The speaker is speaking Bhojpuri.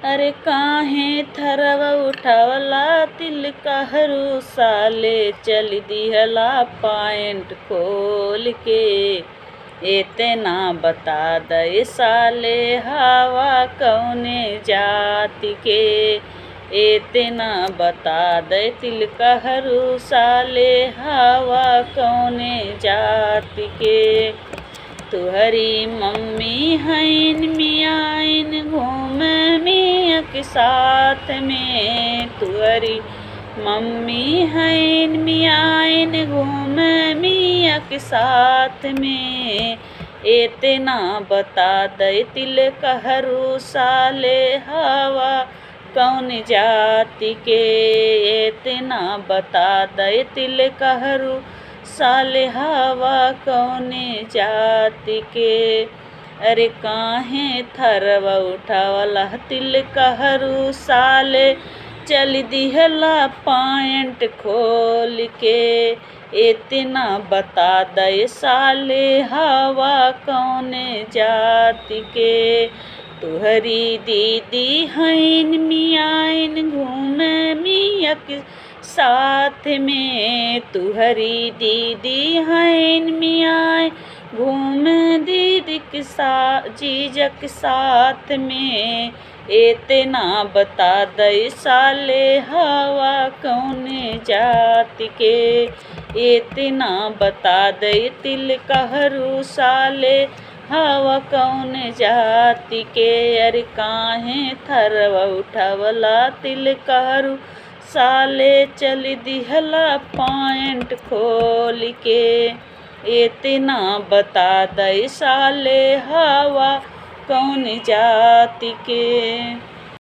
अरे काहे थरवा उठावला तिल कहरू साले चल दिहला पैंट खोल के। एतना बता दे साले हवा कौने जाति के। एतना बता दे तिल कहरू साले हवा कौने जाति के। तुहरी मम्मी हैन मियाइन घूमे मिया के साथ में। तुहरी मम्मी हैन मियाइन घूमे मिया के साथ में। एतना बता दे तिल कहरू साले हवा कौन जाति के। एतना बता दे तिल कहरू साले हवा कौने जाति के। अरे काहे थरवा उठावला तिल कहरू साले चल दिहला पैंट खोल के। एतना बता दे साले हवा कौने जाति के। तुहरी दीदी हैन मियाइन घूमे मिया के साथ में। तुहरी दीदी हैन मियाँ घूमे दीदी के साथ जीजा के साथ में। एतना बता दे साले हवा कौने जाति के। एतना बता दे तिल कहरू साले हवा कौने जाति के। अरे काहे थरवा उठावला तिल कहरू साले चल दिहला पैंट खोल के। एतना बता दे साले हवा कौन जाति के।